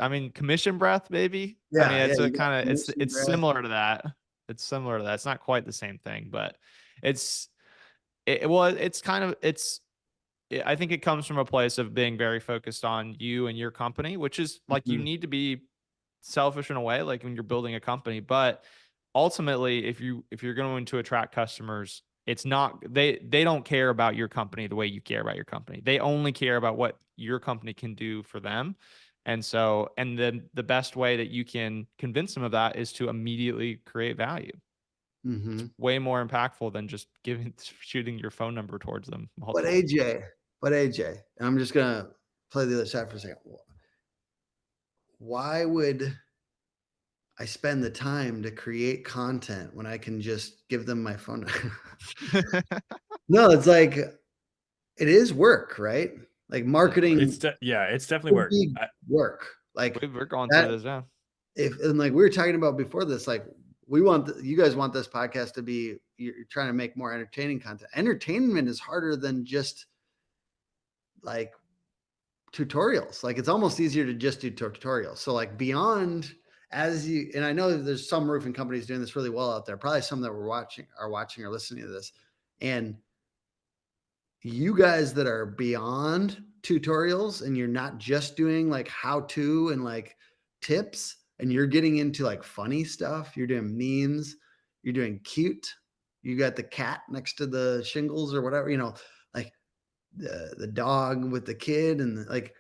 I mean, commission breath, maybe. I mean, Yeah, yeah, it's a you got kind of commission it's breath. similar to that. It's similar to that. It's not quite the same thing, but it's well, it's kind of I think it comes from a place of being very focused on you and your company, which is like you Mhm, need to be selfish in a way, like when you're building a company. But ultimately, if you're going to attract customers, it's not they don't care about your company the way you care about your company. They only care about what your company can do for them. And so, and then the best way that you can convince them of that is to immediately create value. It's mhm. way more impactful than just giving shooting your phone number towards them But multiple. AJ but AJ, and I'm just gonna play the other side for a second. Why would I spend the time to create content when I can just give them my phone number? No, it's like it is work, right? Like, Yeah, marketing Yeah, it's definitely could work. be work. Like, we're going through that this, yeah. if and like we were talking about before this, like, we want you guys want this podcast to be you're trying to make more entertaining content. Entertainment is harder than just, like, tutorials. Like, it's almost easier to just do tutorials. So, like, beyond as you and I know that there's some roofing companies doing this really well out there, probably some that are watching or listening to this. And you guys that are beyond tutorials and you're not just doing like how to and like tips and you're getting into like funny stuff, you're doing memes, you're doing cute, you got the cat next to the shingles or whatever, like the dog with the kid and like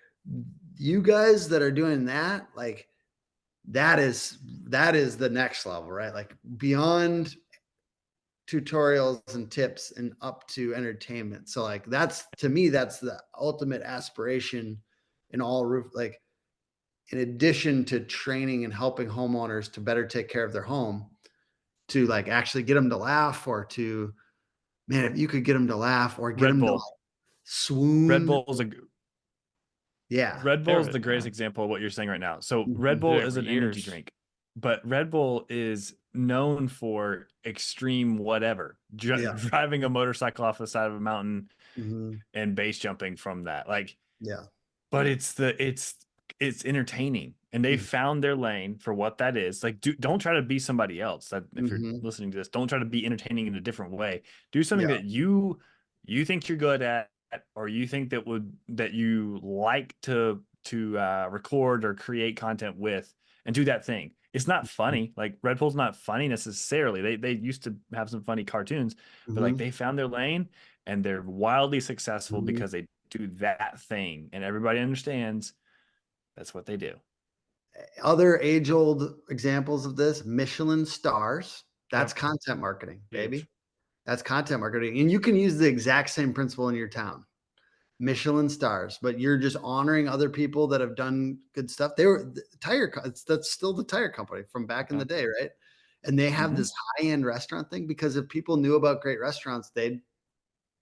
you guys that are doing that, like that is the next level, right? Like beyond tutorials and tips and up to entertainment. So like that's to me, that's the ultimate aspiration in all roof, like in addition to training and helping homeowners to better take care of their home, to like actually get them to laugh or to man, if you could get them to laugh or get Red them to Bull. like Red swoon. Bull's a Yeah. Red Bull is There, the greatest yeah. example of what you're saying right now. So Red Mhm. Bull Did it is for an energy years. drink, but Red Bull is known for extreme whatever, Yeah. driving a motorcycle off the side of a mountain Mhm. and base jumping from that. Like, Yeah. but it's entertaining, and they Mhm. found their lane for what that is. Like, don't try to be somebody else. That if you're Mhm. listening to this, don't try to be entertaining in a different way. Do something Yeah. that you think you're good at, or you think that you like to record or create content with, and do that thing. It's not funny. Like Red Bull's not funny necessarily. They used to have some funny cartoons, but like Mhm. they found their lane and they're wildly successful Mhm. because they do that thing, and everybody understands that's what they do. Other age old examples of this, Michelin stars. That's Yep. content marketing, Huge. baby. That's content marketing. And you can use the exact same principle in your town. Michelin stars, but you're just honoring other people that have done good stuff. They were the that's still the tire company from back in the Yep. day, right? And they have Mhm. this high-end restaurant thing because if people knew about great restaurants, they'd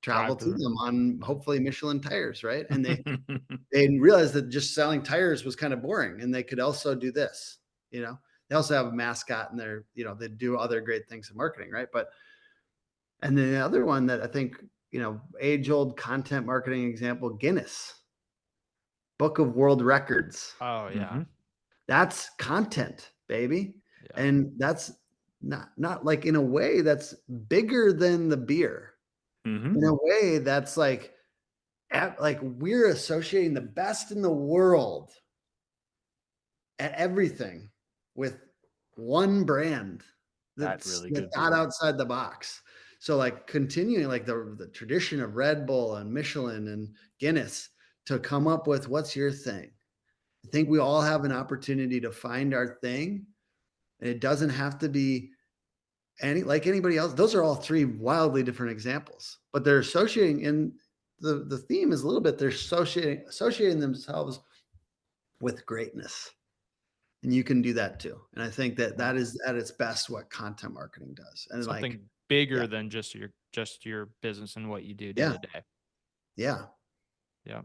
travel Drive to to them on the hopefully Michelin tires, right? And they realized that just selling tires was kind of boring and they could also do this, you know. They also have a mascot and they do other great things in marketing, right? But and then the other one that I think, age old content marketing example, Guinness, Book of World Records. Oh, yeah. Mhm. That's content, baby. Yeah. And that's not like in a way that's bigger than the beer. In Mhm. a way that's like we're associating the best in the world at everything with one brand That really that's good not beer. outside the box. So like continuing like the tradition of Red Bull and Michelin and Guinness to come up with what's your thing. I think we all have an opportunity to find our thing, and it doesn't have to be like anybody else. Those are all three wildly different examples, but they're associating in the theme is a little bit they're associating themselves with greatness. And you can do that too. And I think that Yeah. that is at its best what content marketing does. And like, Something yeah, bigger than just your business and what you do day yeah, to day. yeah. Yeah.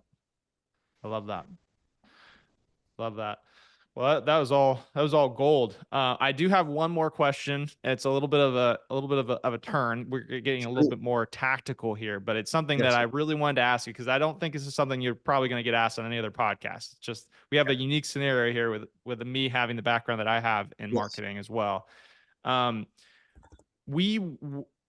I love that. Love that. Well, that was all gold. I do have one more question. It's a little bit of a turn. We're getting a little bit more tactical here, but it's something Yes, that I sir. really wanted to ask you because I don't think this is something you're probably going to get asked on any other podcast. It's just we have a unique scenario here with me having the background that I have in Yes. marketing as well.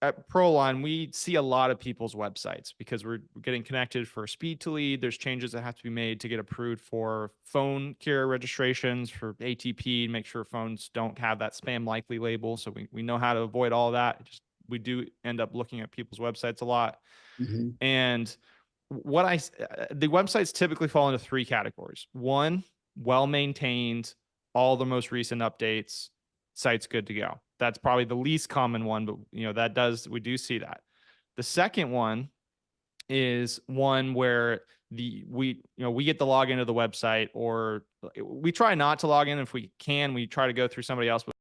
At Proline, we see a lot of people's websites because we're getting connected for speed to lead. There's changes that have to be made to get approved for phone carrier registrations for ATP, make sure phones don't have that spam likely label. So we know how to avoid all that. We do end up looking at people's websites a lot. Mhm. And the websites typically fall into three categories. One, well maintained, all the most recent updates, site's good to go. That's probably the least common one, but we do see that. The second one is one where we get the login to the website, or we try not to log in if we can. We try to go through somebody else, but